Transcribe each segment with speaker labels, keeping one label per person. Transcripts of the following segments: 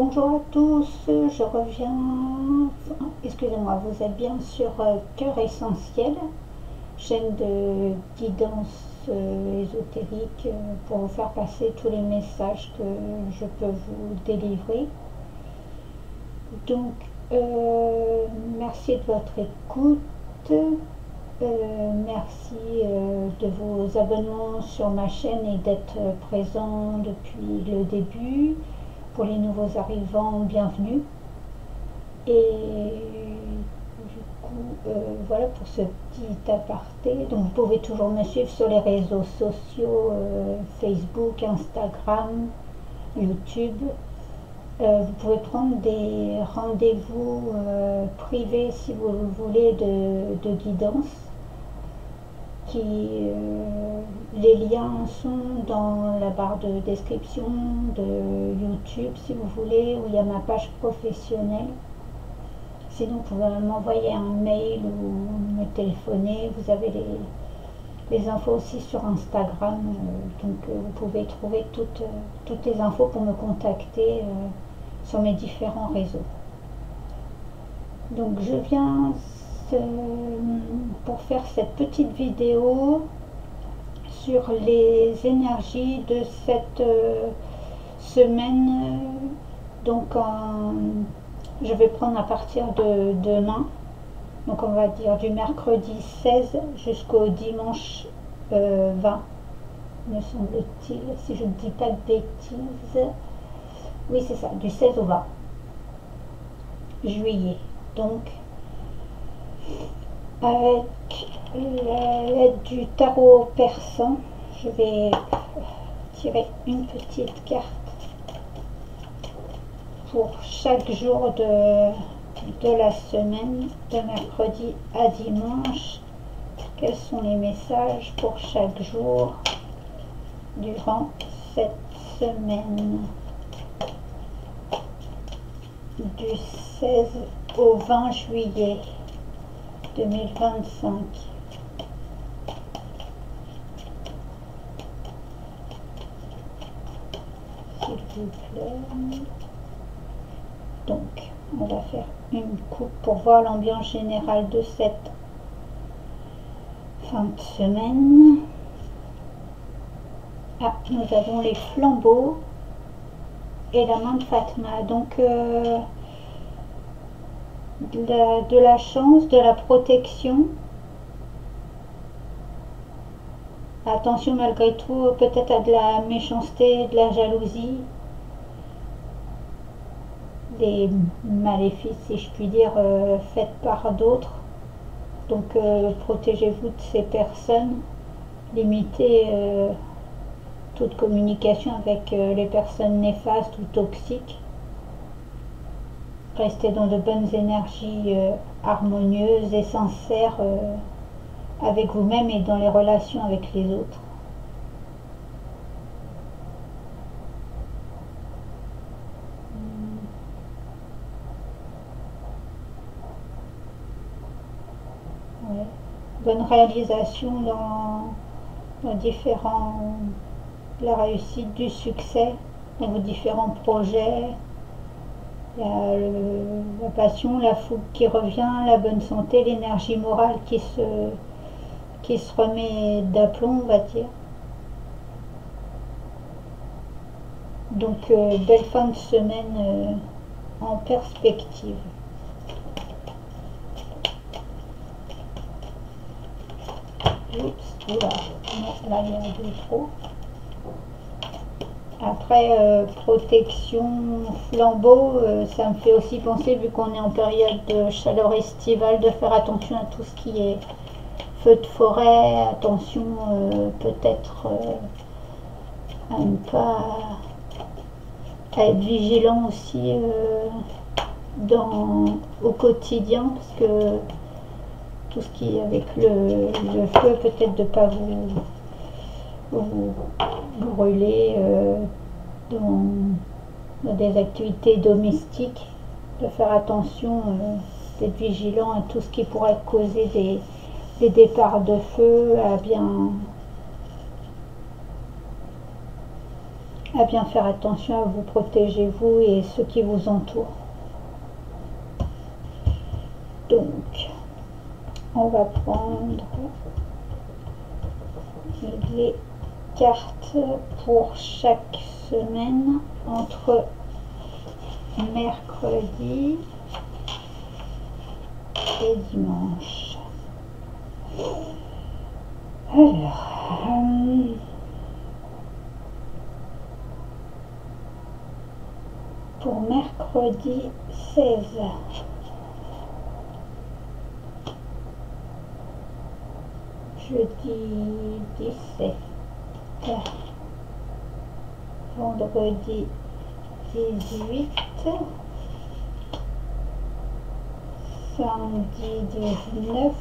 Speaker 1: Bonjour à tous, je reviens, excusez-moi, vous êtes bien sur Cœur Essentiel, chaîne de guidance ésotérique pour vous faire passer tous les messages que je peux vous délivrer. Donc, merci de votre écoute, merci de vos abonnements sur ma chaîne et d'être présent depuis le début. Pour les nouveaux arrivants, bienvenue. Et du coup, voilà pour ce petit aparté. Donc vous pouvez toujours me suivre sur les réseaux sociaux, Facebook, Instagram, YouTube. Vous pouvez prendre des rendez-vous privés si vous le voulez de guidance. Les liens sont dans la barre de description de YouTube si vous voulez, où il y a ma page professionnelle. Sinon vous pouvez m'envoyer un mail ou me téléphoner. Vous avez les infos aussi sur Instagram, donc vous pouvez trouver toutes les infos pour me contacter sur mes différents réseaux. Donc je viens pour faire cette petite vidéo sur les énergies de cette semaine. Donc je vais prendre à partir de demain, donc on va dire du mercredi 16 jusqu'au dimanche 20, me semble-t-il, si je ne dis pas de bêtises. Oui, c'est ça, du 16 au 20 juillet. Donc avec l'aide du tarot persan, je vais tirer une petite carte pour chaque jour de la semaine, de mercredi à dimanche. Quels sont les messages pour chaque jour durant cette semaine du 16 au 20 juillet 2025. S'il vous plaît. Donc, on va faire une coupe pour voir l'ambiance générale de cette fin de semaine. Ah, nous avons les flambeaux et la main de Fatma. Donc, de la chance, de la protection. Attention malgré tout peut-être à de la méchanceté, de la jalousie, des maléfices si je puis dire faits par d'autres. Donc protégez-vous de ces personnes, limitez toute communication avec les personnes néfastes ou toxiques. Restez dans de bonnes énergies harmonieuses et sincères avec vous-même et dans les relations avec les autres. Ouais. Bonne réalisation dans la réussite, du succès dans vos différents projets. Il y a la passion, la fougue qui revient, la bonne santé, l'énergie morale qui se remet d'aplomb, on va dire. Donc belle fin de semaine en perspective. Oups, oula, non, là il y a deux trop. Après, protection, flambeau, ça me fait aussi penser, vu qu'on est en période de chaleur estivale, de faire attention à tout ce qui est feu de forêt, attention peut-être à ne pas être vigilant aussi au quotidien, parce que tout ce qui est avec le feu, peut-être de ne pas vous brûler dans des activités domestiques, de faire attention, d'être vigilant à tout ce qui pourrait causer des départs de feu, à à bien faire attention à vous protéger, vous et ceux qui vous entourent. Donc, on va prendre les cartes pour chaque semaine entre mercredi et dimanche. Alors, pour mercredi 16, jeudi 17, vendredi 18, samedi 19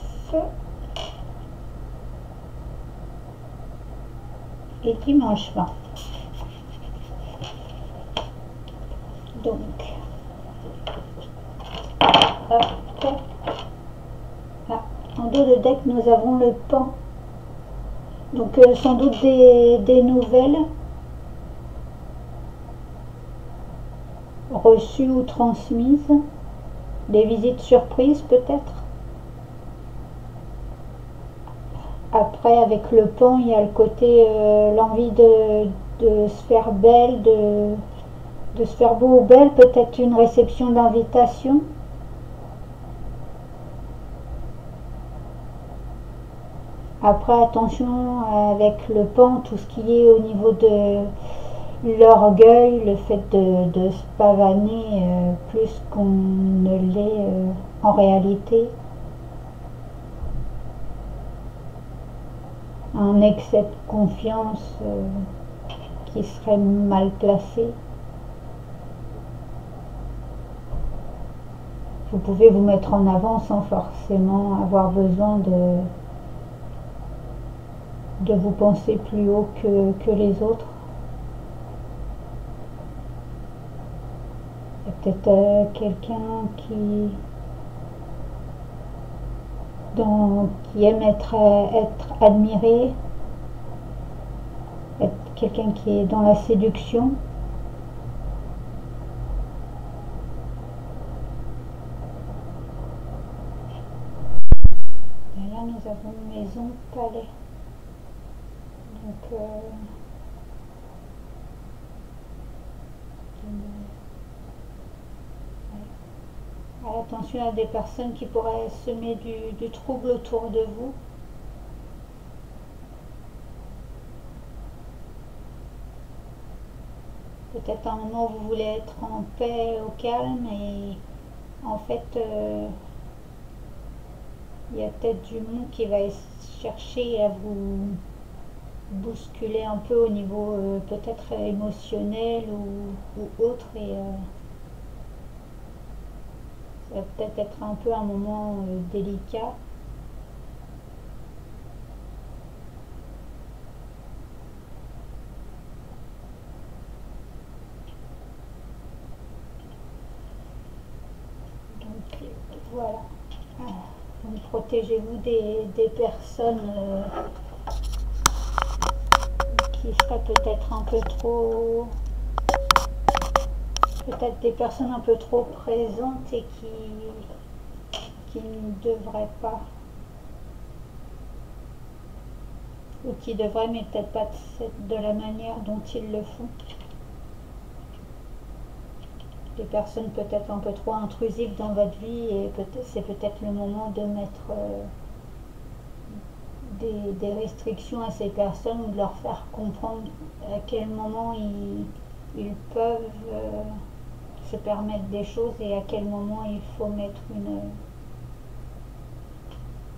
Speaker 1: et dimanche 20. Donc, hop. Ah, en dos de deck, nous avons le pan. Donc, sans doute des nouvelles reçues ou transmises, des visites surprises peut-être. Après, avec le pan, il y a le côté, l'envie de se faire belle, de se faire beau ou belle, peut-être une réception d'invitation. Après, attention avec le pan, tout ce qui est au niveau de l'orgueil, le fait de se pavaner plus qu'on ne l'est en réalité. Un excès de confiance qui serait mal placé. Vous pouvez vous mettre en avant sans forcément avoir besoin de vous penser plus haut que les autres. Il y a peut-être quelqu'un qui aime être admiré, être quelqu'un qui est dans la séduction. Et là, nous avons maison, palais. Donc, attention à des personnes qui pourraient semer du trouble autour de vous. Peut-être à un moment où vous voulez être en paix, au calme, et en fait, il y a peut-être du monde qui va chercher à vous bousculer un peu au niveau peut-être émotionnel ou autre, et ça va peut-être être un peu un moment délicat. Donc voilà. Donc, protégez-vous des personnes qui seraient peut-être un peu trop, peut-être des personnes un peu trop présentes et qui ne devraient pas, ou qui devraient, mais peut-être pas de la manière dont ils le font. Des personnes peut-être un peu trop intrusives dans votre vie, et c'est peut-être le moment de mettre des restrictions à ces personnes, ou de leur faire comprendre à quel moment ils peuvent se permettre des choses et à quel moment il faut mettre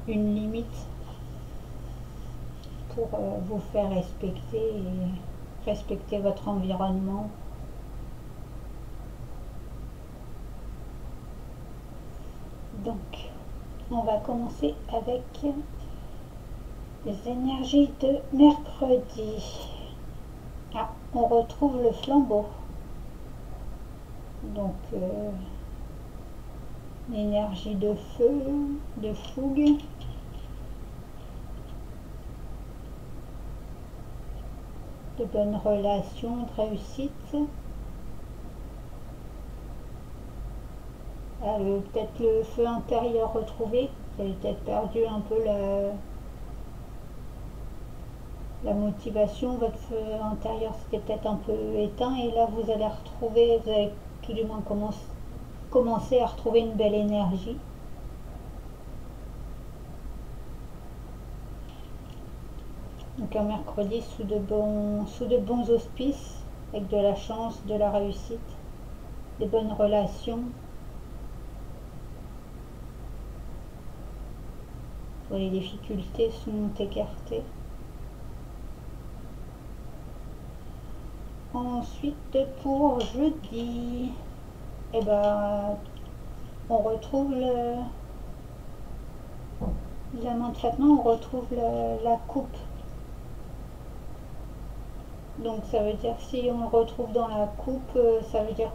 Speaker 1: une limite pour vous faire respecter et respecter votre environnement. Donc, on va commencer avec les énergies de mercredi. Ah, on retrouve le flambeau. Donc, l'énergie de feu, de fougue. de bonnes relations, de réussite. Peut-être le feu intérieur retrouvé. Vous avez peut-être perdu un peu la motivation, votre feu intérieur s'était peut-être un peu éteint et là vous allez retrouver, vous allez tout du moins commencer à retrouver une belle énergie. Donc un mercredi sous de bons auspices, avec de la chance, de la réussite, des bonnes relations. Les difficultés sont écartées. Ensuite, pour jeudi, eh ben, on retrouve diamant de Fatma, on retrouve la coupe. Donc ça veut dire si on le retrouve dans la coupe, ça veut dire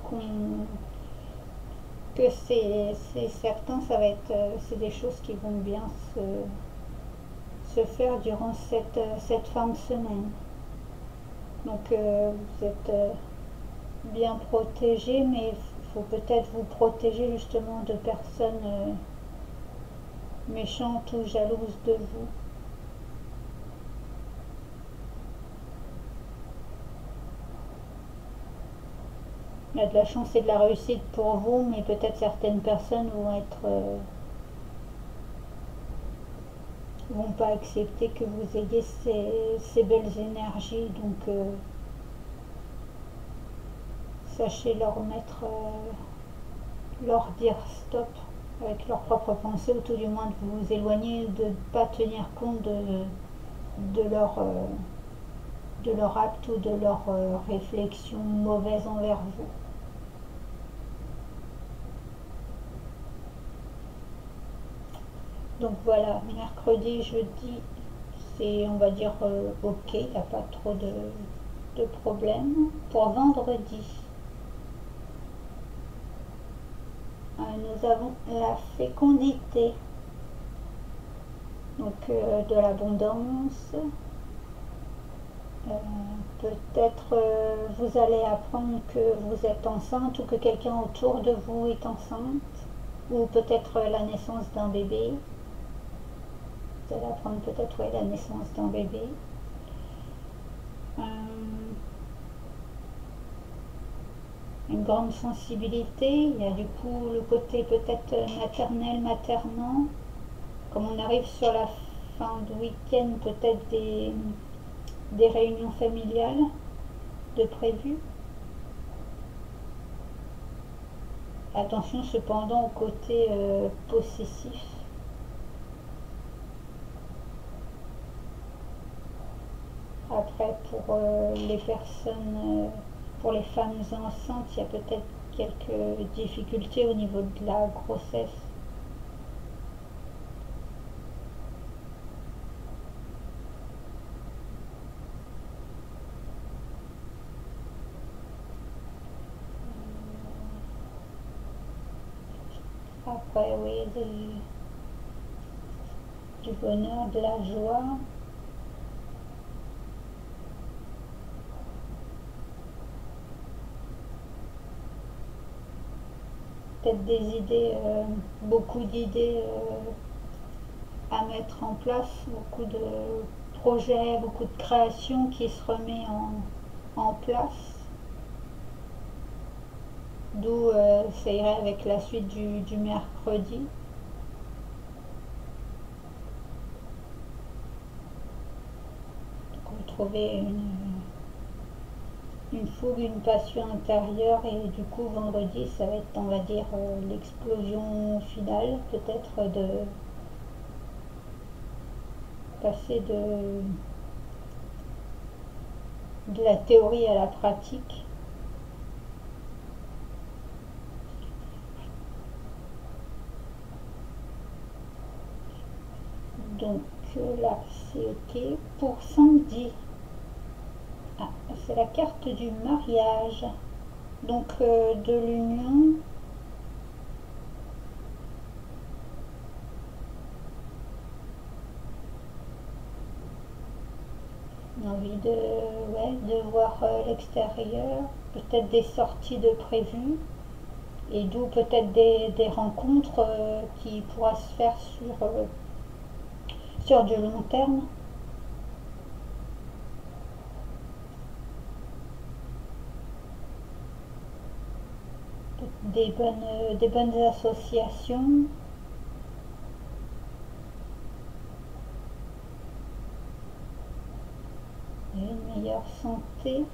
Speaker 1: que c'est certain, ça va être c'est des choses qui vont bien se faire durant cette fin de semaine. Donc vous êtes bien protégé, mais il faut peut-être vous protéger justement de personnes méchantes ou jalouses de vous. Il y a de la chance et de la réussite pour vous, mais peut-être certaines personnes vont pas accepter que vous ayez ces belles énergies. Donc sachez leur dire stop avec leurs propres pensées, ou tout du moins de vous éloigner, de ne pas tenir compte de leur acte ou de leur réflexion mauvaise envers vous. Donc voilà, mercredi, jeudi, c'est, on va dire, ok, il n'y a pas trop de problèmes. Pour vendredi, nous avons la fécondité, donc de l'abondance. Peut-être vous allez apprendre que vous êtes enceinte ou que quelqu'un autour de vous est enceinte, ou peut-être la naissance d'un bébé. Vous allez apprendre peut-être la naissance d'un bébé. Une grande sensibilité, il y a du coup le côté peut-être maternel, maternant. Comme on arrive sur la fin de week-end, peut-être des réunions familiales de prévues. Attention cependant au côté possessif. Après, pour les personnes, pour les femmes enceintes, il y a peut-être quelques difficultés au niveau de la grossesse. Après, oui, du bonheur, de la joie. Peut-être des idées, beaucoup d'idées à mettre en place, beaucoup de projets, beaucoup de créations qui se remet en place. D'où ça irait avec la suite du mercredi. Donc, vous trouvez une fougue, une passion intérieure, et du coup vendredi ça va être, on va dire, l'explosion finale, peut-être de passer de la théorie à la pratique. Donc là c'est ok. Pour samedi, c'est la carte du mariage, donc de l'union. envie de, ouais, de voir l'extérieur, peut-être des sorties de prévues, et d'où peut-être des rencontres qui pourraient se faire sur du long terme. Des bonnes associations, une meilleure santé.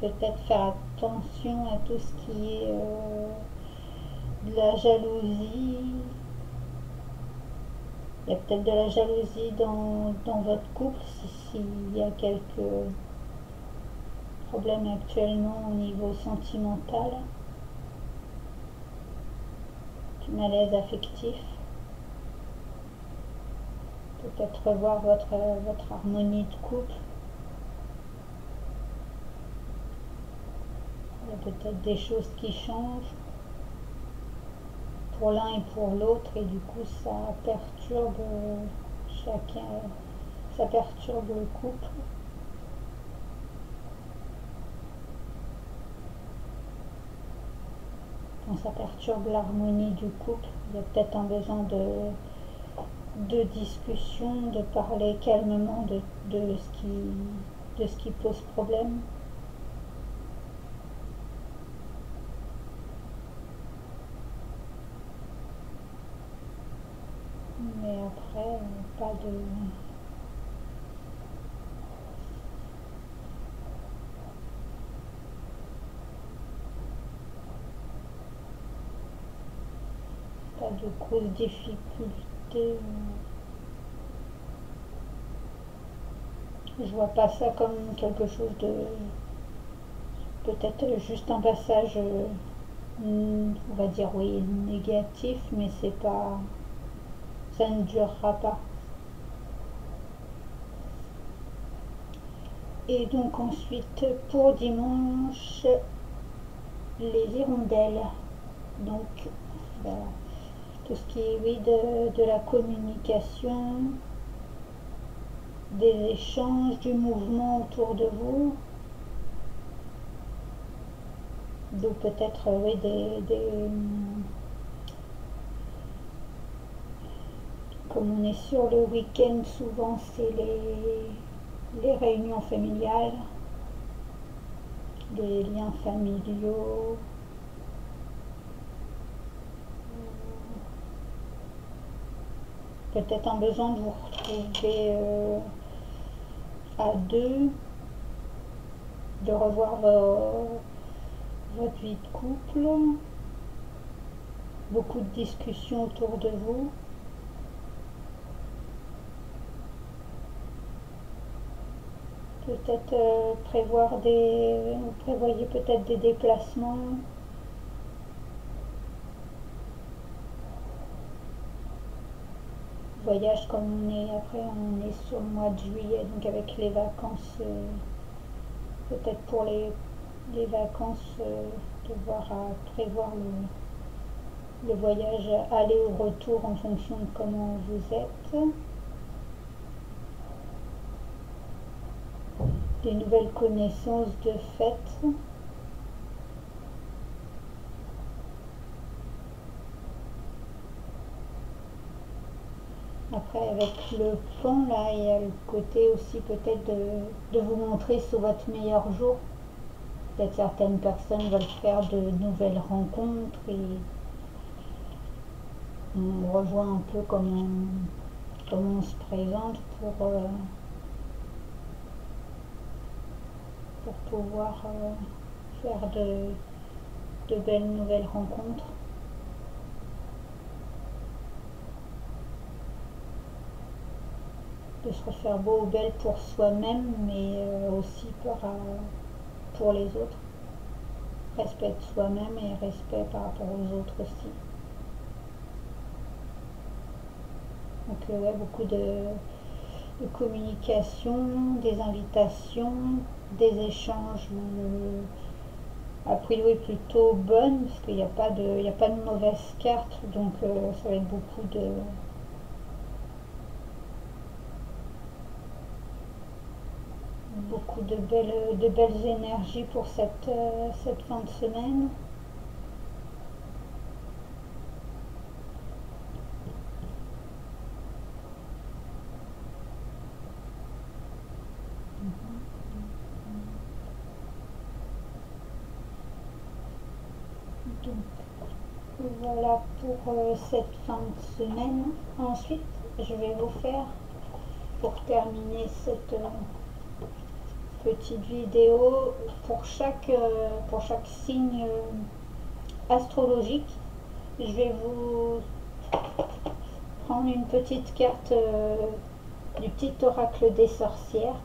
Speaker 1: Peut-être faire attention à tout ce qui est de la jalousie. Il y a peut-être de la jalousie dans votre couple s'il y a quelques problèmes actuellement au niveau sentimental, du malaise affectif. Peut-être revoir votre harmonie de couple. Il y a peut-être des choses qui changent pour l'un et pour l'autre, et du coup ça perturbe chacun, ça perturbe le couple. Quand ça perturbe l'harmonie du couple, il y a peut-être un besoin de discussion, de parler calmement de ce qui pose problème. Mais après, pas de... pas de grosses difficultés. Je vois pas ça comme quelque chose de... Peut-être juste un passage, on va dire oui, négatif, mais c'est pas... ça ne durera pas. Et donc ensuite, pour dimanche, les hirondelles. Donc, voilà, tout ce qui est, oui, de la communication, des échanges, du mouvement autour de vous. Donc peut-être, oui, comme on est sur le week-end, souvent c'est les réunions familiales, les liens familiaux. Peut-être un besoin de vous retrouver à deux, de revoir votre vie de couple, beaucoup de discussions autour de vous. Peut-être vous prévoyez peut-être des déplacements. Voyage comme on est sur le mois de juillet, donc avec les vacances, peut-être pour les vacances, devoir prévoir le voyage aller ou retour en fonction de comment vous êtes. Des nouvelles connaissances de fait. Après, avec le plan, là, il y a le côté aussi peut-être de vous montrer sur votre meilleur jour. Peut-être certaines personnes veulent faire de nouvelles rencontres et on revoit un peu comment on se présente pour pouvoir faire de belles nouvelles rencontres. De se refaire beau ou belle pour soi-même, mais aussi pour les autres. Respect de soi-même et respect par rapport aux autres aussi. Donc ouais, beaucoup de communication, des invitations, des échanges a priori plutôt bonnes, parce qu'il n'y a pas de mauvaise carte, donc ça va être beaucoup beaucoup de belles énergies pour cette fin de semaine. Donc voilà pour cette fin de semaine. Ensuite, je vais vous faire, pour terminer cette petite vidéo, pour chaque signe astrologique, je vais vous prendre une petite carte du petit oracle des sorcières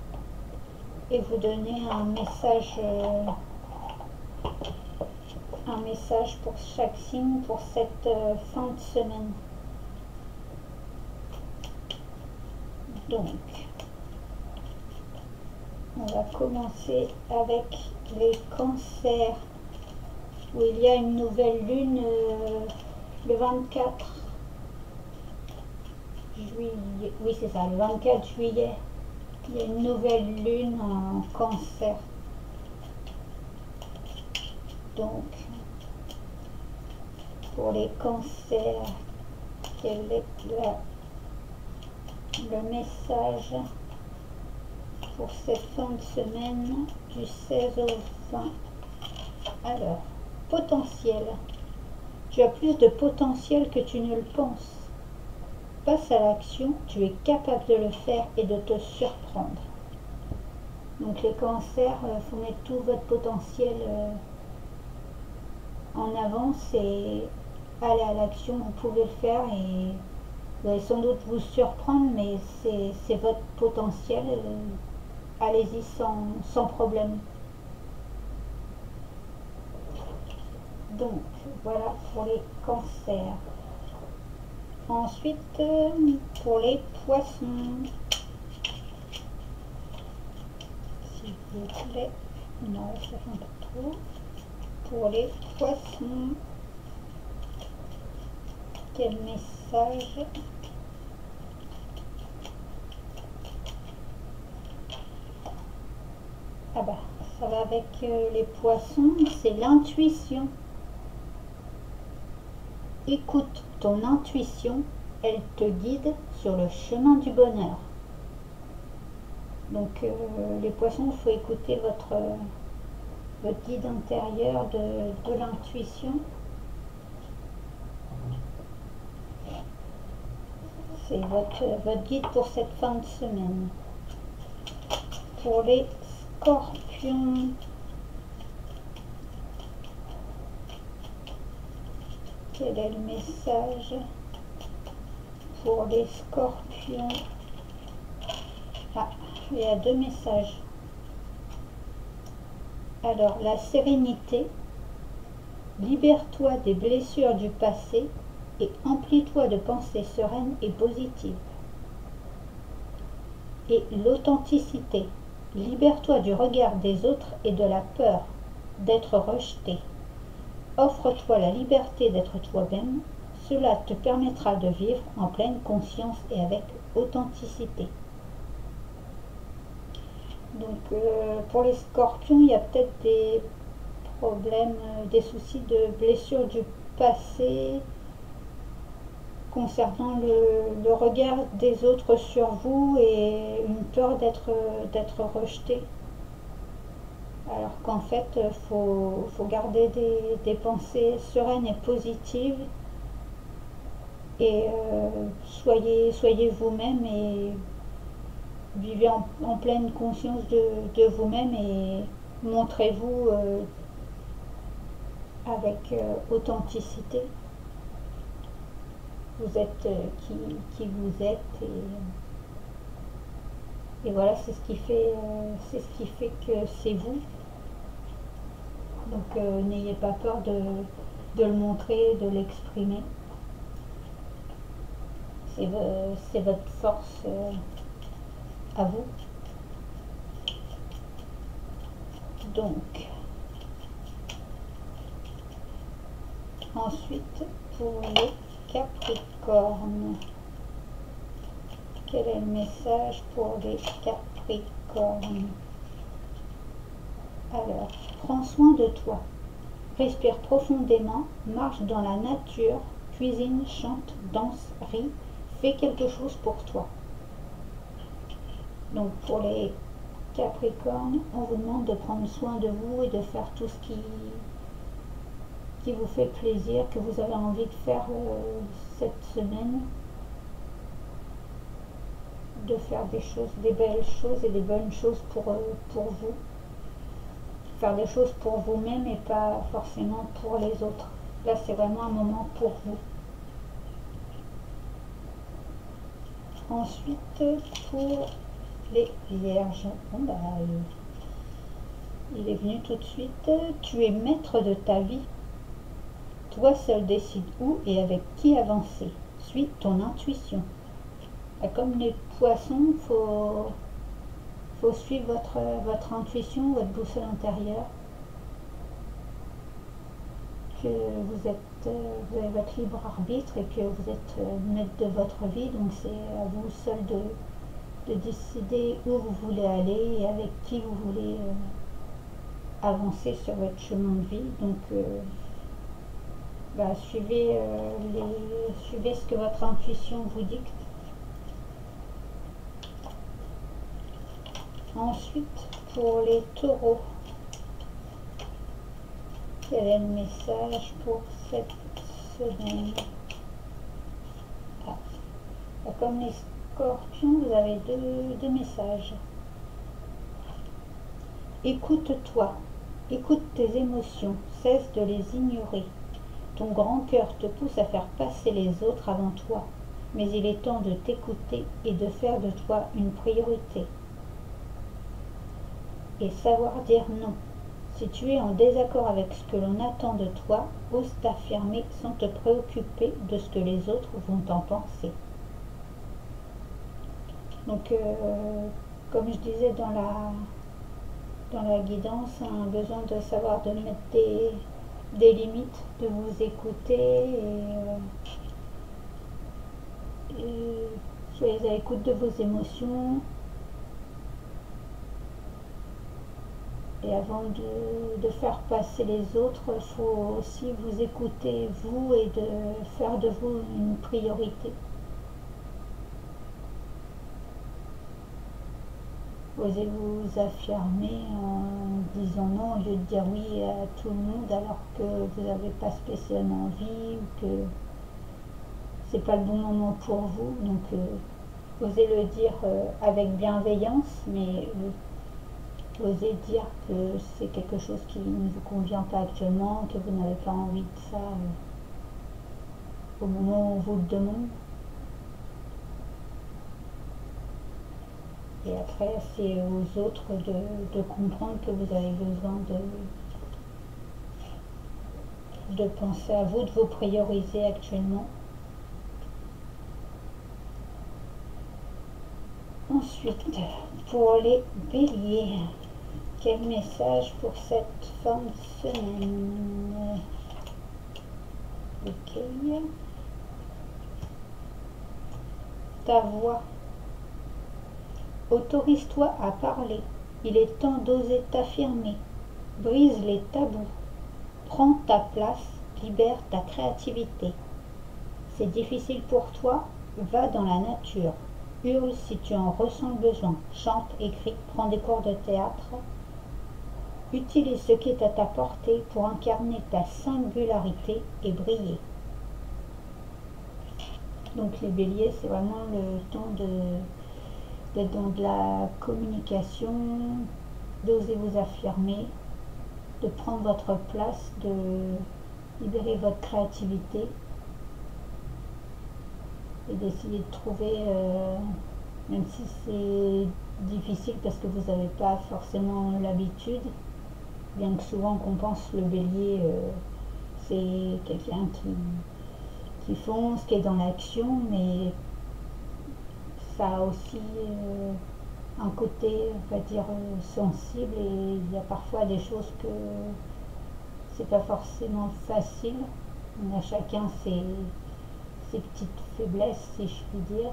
Speaker 1: et vous donner un message pour chaque signe pour cette fin de semaine. Donc, on va commencer avec les cancers, où il y a une nouvelle lune le 24 juillet. Oui, c'est ça, le 24 juillet. Il y a une nouvelle lune en cancer. Donc, pour les cancers, quel est le message pour cette fin de semaine du 16 au 20? Alors, potentiel. Tu as plus de potentiel que tu ne le penses. Passe à l'action, tu es capable de le faire et de te surprendre. Donc les cancers, faut mettre tout votre potentiel en avance et aller à l'action. Vous pouvez le faire et vous allez sans doute vous surprendre, mais c'est votre potentiel. Allez-y sans problème. Donc voilà pour les cancers. Ensuite, pour les poissons, s'il vous plaît, non, ça fait un peu trop. Pour les poissons, quel message? Ah bah, ça va avec les poissons, c'est l'intuition. Écoute ton intuition, elle te guide sur le chemin du bonheur. Donc les poissons, il faut écouter votre guide intérieur de l'intuition. C'est votre guide pour cette fin de semaine. Pour les scorpions, quel est le message pour les scorpions? Ah, il y a deux messages. Alors, la sérénité, libère-toi des blessures du passé et emplis-toi de pensées sereines et positives. Et l'authenticité, libère-toi du regard des autres et de la peur d'être rejeté. Offre-toi la liberté d'être toi-même, cela te permettra de vivre en pleine conscience et avec authenticité. Donc pour les scorpions, il y a peut-être des problèmes, des soucis de blessures du passé concernant le regard des autres sur vous et une peur d'être rejeté. Alors qu'en fait, faut garder des pensées sereines et positives et soyez vous-même et vivez en pleine conscience de vous-même et montrez-vous avec authenticité. Vous êtes qui vous êtes et voilà, c'est ce qui fait que c'est vous. Donc n'ayez pas peur de le montrer, de l'exprimer. C'est votre force à vous. Donc, ensuite, pour les Capricornes, quel est le message pour les Capricornes? Alors, prends soin de toi. Respire profondément, marche dans la nature, cuisine, chante, danse, rit, fais quelque chose pour toi. Donc pour les Capricornes, on vous demande de prendre soin de vous et de faire tout ce qui vous fait plaisir, que vous avez envie de faire cette semaine. De faire des choses, des belles choses et des bonnes choses pour vous. Faire des choses pour vous-même et pas forcément pour les autres. Là, c'est vraiment un moment pour vous. Ensuite, pour les Vierges, bon, bah, il est venu tout de suite. Tu es maître de ta vie. Toi seul décide où et avec qui avancer. Suis ton intuition. Et comme les poissons, faut suivre votre intuition, votre boussole intérieure. Que vous avez votre libre arbitre et que vous êtes maître de votre vie. Donc c'est à vous seul de décider où vous voulez aller et avec qui vous voulez avancer sur votre chemin de vie. Donc suivez ce que votre intuition vous dicte. Ensuite, pour les taureaux, quel est le message pour cette semaine? Comme les scorpions, vous avez deux messages. Écoute-toi, écoute tes émotions, cesse de les ignorer. Ton grand cœur te pousse à faire passer les autres avant toi, mais il est temps de t'écouter et de faire de toi une priorité. Et savoir dire non. Si tu es en désaccord avec ce que l'on attend de toi, ose t'affirmer sans te préoccuper de ce que les autres vont en penser. Donc, comme je disais dans la guidance, un besoin de savoir de mettre des limites, de vous écouter et soyez à l'écoute de vos émotions. Et avant de faire passer les autres, il faut aussi vous écouter, vous, et de faire de vous une priorité. Osez vous affirmer en disant non au lieu de dire oui à tout le monde alors que vous n'avez pas spécialement envie ou que c'est pas le bon moment pour vous. Donc osez le dire avec bienveillance, mais osez dire que c'est quelque chose qui ne vous convient pas actuellement, que vous n'avez pas envie de ça au moment où on vous le demande. Et après, c'est aux autres de comprendre que vous avez besoin de penser à vous, de vous prioriser actuellement. Ensuite, pour les béliers, quel message pour cette fin de semaine? Ok. Ta voix. Autorise-toi à parler. Il est temps d'oser t'affirmer. Brise les tabous. Prends ta place. Libère ta créativité. C'est difficile pour toi? Va dans la nature. Hurle si tu en ressens le besoin. Chante, écris, prends des cours de théâtre. Utilise ce qui est à ta portée pour incarner ta singularité et briller. Donc les béliers, c'est vraiment le temps d'être dans de la communication, d'oser vous affirmer, de prendre votre place, de libérer votre créativité et d'essayer de trouver, même si c'est difficile parce que vous n'avez pas forcément l'habitude, bien que souvent qu'on pense le bélier c'est quelqu'un qui fonce, qui est dans l'action, mais ça a aussi un côté, on va dire, sensible, et il y a parfois des choses que c'est pas forcément facile. On a chacun ses petites faiblesses, si je puis dire,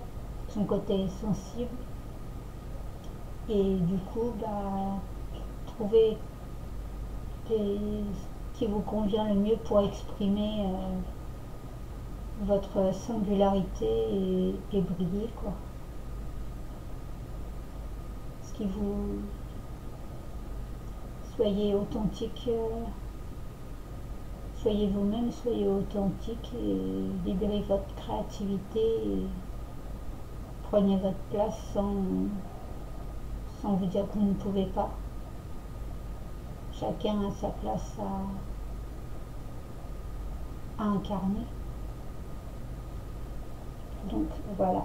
Speaker 1: son côté sensible, et du coup, trouver ce qui vous convient le mieux pour exprimer votre singularité et briller, quoi. Ce qui vous... Soyez authentique, soyez vous-même, soyez authentique et libérez votre créativité et prenez votre place sans vous dire que vous ne pouvez pas. Chacun a sa place à incarner. Donc voilà.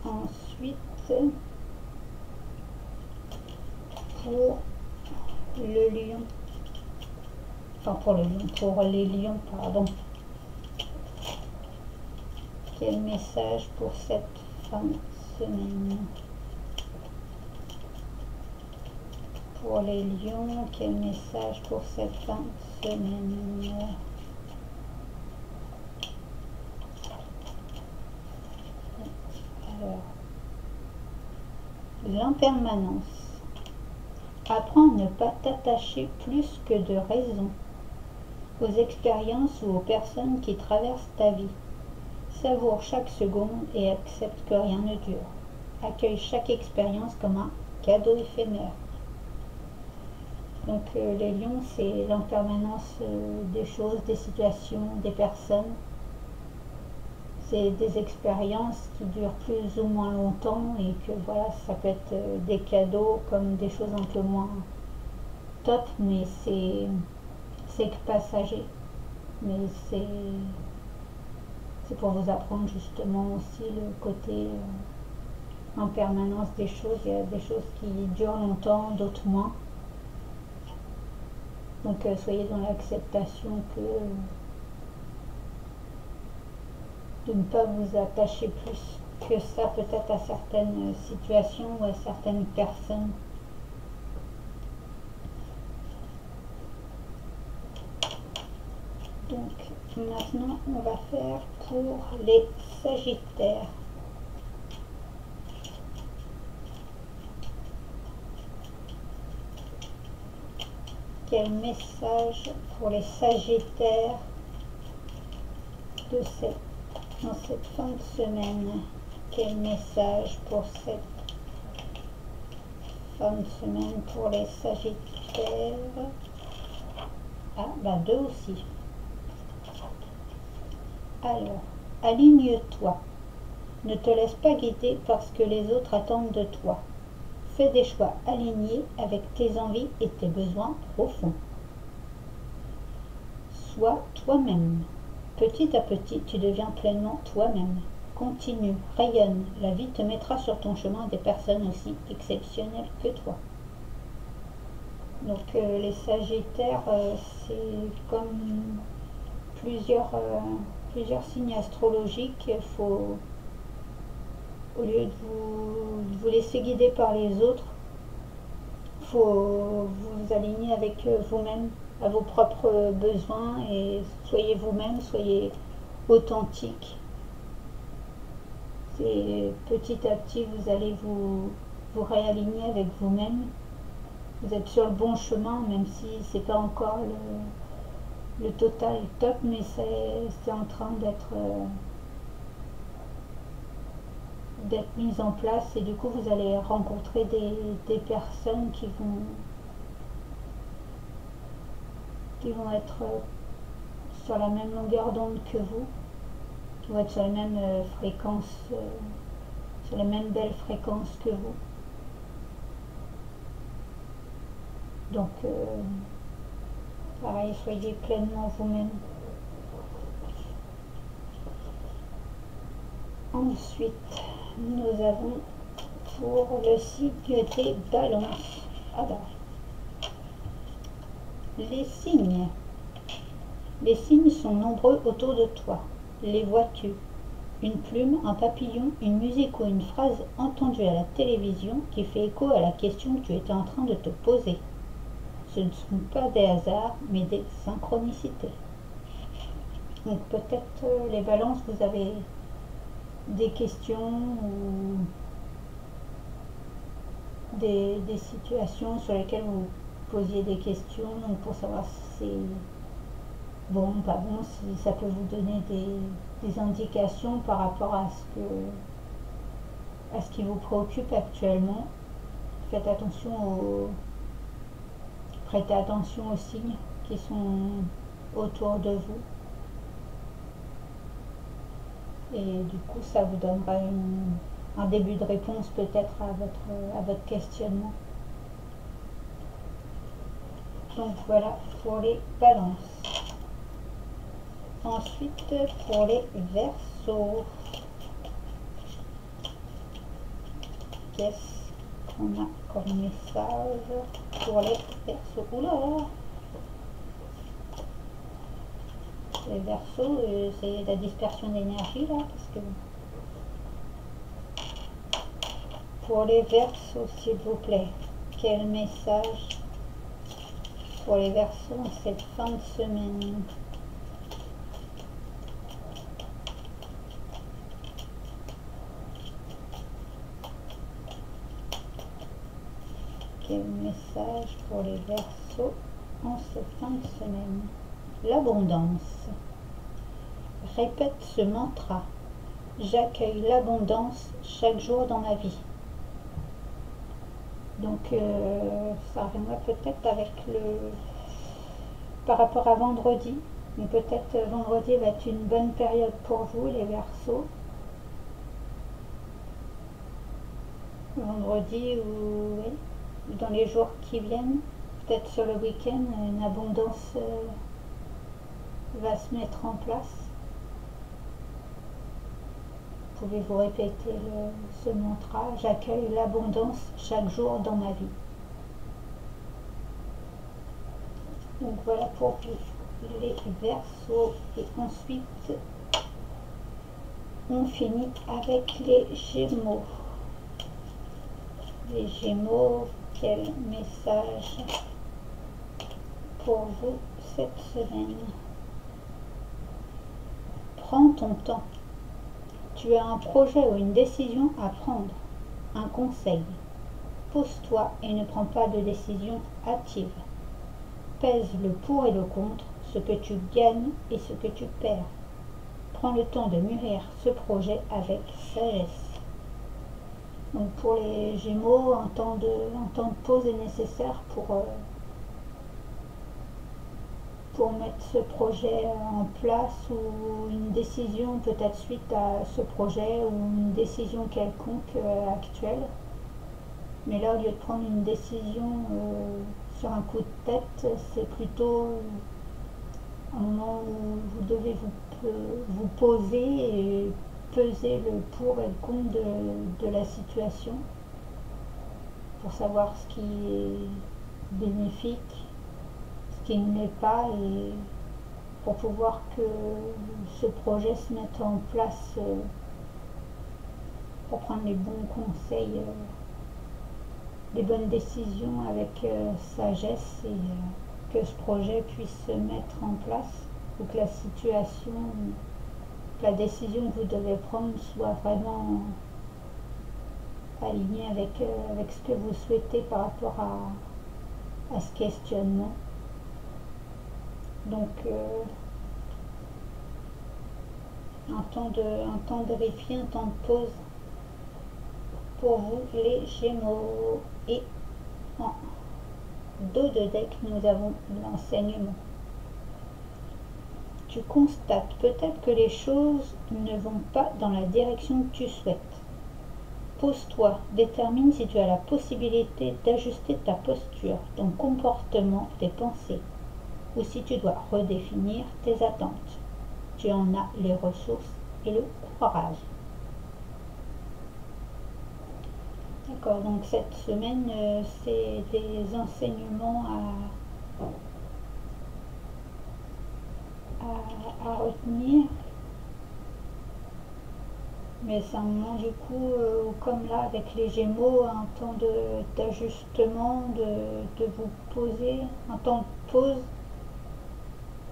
Speaker 1: Ensuite, pour le lion, enfin pour le lion, pour les lions, pardon. Quel message pour cette fin de semaine? Pour les lions, quel message pour cette fin de semaine? Alors, l'impermanence. Apprends à ne pas t'attacher plus que de raison aux expériences ou aux personnes qui traversent ta vie. Savoure chaque seconde et accepte que rien ne dure. Accueille chaque expérience comme un cadeau éphémère. Donc les lions, c'est l'impermanence des choses, des situations, des personnes. C'est des expériences qui durent plus ou moins longtemps et que voilà, ça peut être des cadeaux comme des choses un peu moins top, mais c'est que passager. Mais c'est pour vous apprendre justement aussi le côté impermanence des choses. Il y a des choses qui durent longtemps, d'autres moins. Donc soyez dans l'acceptation que de ne pas vous attacher plus que ça peut-être à certaines situations ou à certaines personnes. Donc maintenant on va faire pour les Sagittaires. Quel message pour les Sagittaires dans cette fin de semaine? Quel message pour cette fin de semaine pour les Sagittaires? Ah, bah 2 aussi. Alors, aligne-toi. Ne te laisse pas guider par ce que les autres attendent de toi. Fais des choix alignés avec tes envies et tes besoins profonds. Sois toi-même. Petit à petit, tu deviens pleinement toi-même. Continue, rayonne. La vie te mettra sur ton chemin des personnes aussi exceptionnelles que toi. Donc les Sagittaires, c'est comme plusieurs signes astrologiques. Il faut, au lieu de vous laisser guider par les autres, il faut vous aligner avec vous-même, à vos propres besoins, et soyez vous-même, soyez authentique. Et petit à petit, vous allez vous réaligner avec vous-même. Vous êtes sur le bon chemin, même si c'est pas encore le total top, mais c'est en train d'être mis en place, et du coup vous allez rencontrer des personnes qui vont être sur la même longueur d'onde que vous, qui vont être sur les mêmes fréquences, sur les mêmes belles fréquences que vous. Donc pareil, soyez pleinement vous-même. Ensuite, nous avons pour le signe des balances. Alors, les signes. Les signes sont nombreux autour de toi. Les vois-tu? Une plume, un papillon, une musique ou une phrase entendue à la télévision qui fait écho à la question que tu étais en train de te poser. Ce ne sont pas des hasards, mais des synchronicités. Donc peut-être les balances, vous avez des questions ou des situations sur lesquelles vous posiez des questions, donc pour savoir si c'est bon ou pas bon, si ça peut vous donner des indications par rapport à ce qui vous préoccupe actuellement. Faites attention prêtez attention aux signes qui sont autour de vous. Et du coup, ça vous donnera un début de réponse peut-être à votre questionnement. Donc voilà pour les balances. Ensuite, pour les verseaux. Qu'est-ce qu'on a comme message pour les verseaux? Oula! Les verseaux, c'est la dispersion d'énergie là, parce que pour les verseaux, s'il vous plaît, quel message pour les verseaux en cette fin de semaine? Quel message pour les verseaux en cette fin de semaine? L'abondance. Répète ce mantra. J'accueille l'abondance chaque jour dans ma vie. Donc ça reviendra peut-être avec par rapport à vendredi. Donc peut-être vendredi va être une bonne période pour vous, les Verseaux. Vendredi ou oui, dans les jours qui viennent, peut-être sur le week-end, une abondance va se mettre en place. Pouvez-vous répéter ce mantra? J'accueille l'abondance chaque jour dans ma vie. Donc voilà pour les Verseaux. Et ensuite, on finit avec les Gémeaux. Les Gémeaux, quel message pour vous cette semaine? Prends ton temps. Tu as un projet ou une décision à prendre, un conseil. Pose-toi et ne prends pas de décision hâtive. Pèse le pour et le contre, ce que tu gagnes et ce que tu perds. Prends le temps de mûrir ce projet avec sagesse. Donc pour les Gémeaux, un temps de pause est nécessaire pour mettre ce projet en place, ou une décision peut-être suite à ce projet, ou une décision quelconque actuelle. Mais là, au lieu de prendre une décision sur un coup de tête, c'est plutôt un moment où vous devez vous poser et peser le pour et le contre de la situation pour savoir ce qui est bénéfique, ce qui ne l'est pas, et pour pouvoir que ce projet se mette en place, pour prendre les bons conseils, les bonnes décisions avec sagesse, et que ce projet puisse se mettre en place, ou que la situation, que la décision que vous devez prendre soit vraiment alignée avec ce que vous souhaitez par rapport à ce questionnement. Donc un temps de répit, un temps de pause pour vous les Gémeaux. Et en dos de deck, nous avons l'enseignement. Tu constates peut-être que les choses ne vont pas dans la direction que tu souhaites. Pose-toi, détermine si tu as la possibilité d'ajuster ta posture, ton comportement, tes pensées, ou si tu dois redéfinir tes attentes. Tu en as les ressources et le courage. D'accord, donc cette semaine, c'est des enseignements à retenir. Mais c'est un moment du coup, comme là avec les Gémeaux, un temps d'ajustement, de vous poser, un temps de pause,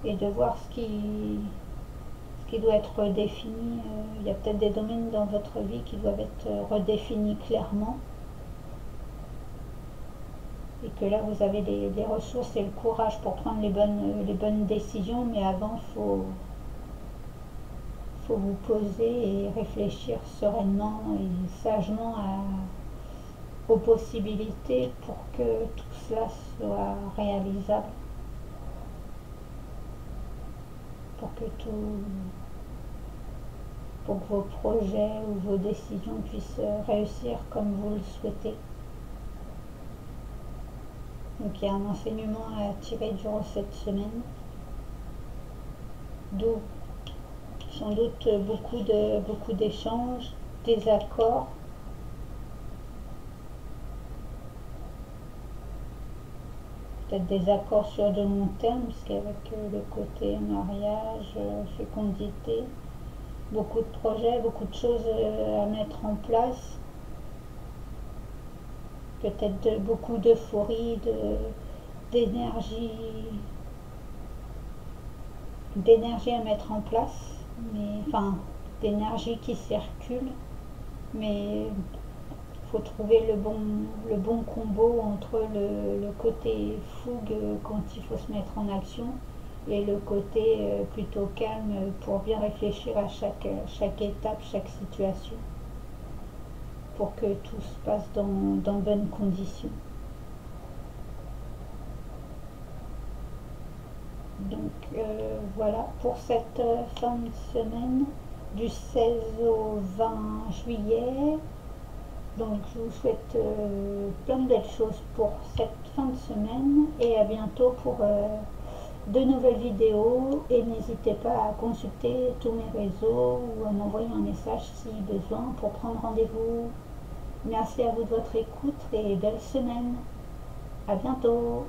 Speaker 1: et de voir ce qui doit être redéfini. Il y a peut-être des domaines dans votre vie qui doivent être redéfinis clairement. et que là vous avez les ressources et le courage pour prendre les bonnes décisions, mais avant faut vous poser et réfléchir sereinement et sagement aux possibilités pour que tout cela soit réalisable, pour que vos projets ou vos décisions puissent réussir comme vous le souhaitez. Donc il y a un enseignement à tirer durant cette semaine, d'où sans doute beaucoup d'échanges, désaccords, peut-être des accords sur de long terme, parce qu'avec le côté mariage, fécondité, beaucoup de projets, beaucoup de choses à mettre en place, peut-être beaucoup d'euphorie, d'énergie à mettre en place, mais enfin d'énergie qui circule, mais il faut trouver le bon combo entre le côté fougue quand il faut se mettre en action et le côté plutôt calme pour bien réfléchir à chaque étape, chaque situation, pour que tout se passe dans de bonnes conditions. Donc voilà pour cette fin de semaine du 16 au 20 juillet. Donc je vous souhaite plein de belles choses pour cette fin de semaine et à bientôt pour de nouvelles vidéos, et n'hésitez pas à consulter tous mes réseaux ou à m'envoyer un message si besoin pour prendre rendez-vous. Merci à vous de votre écoute et belle semaine. À bientôt.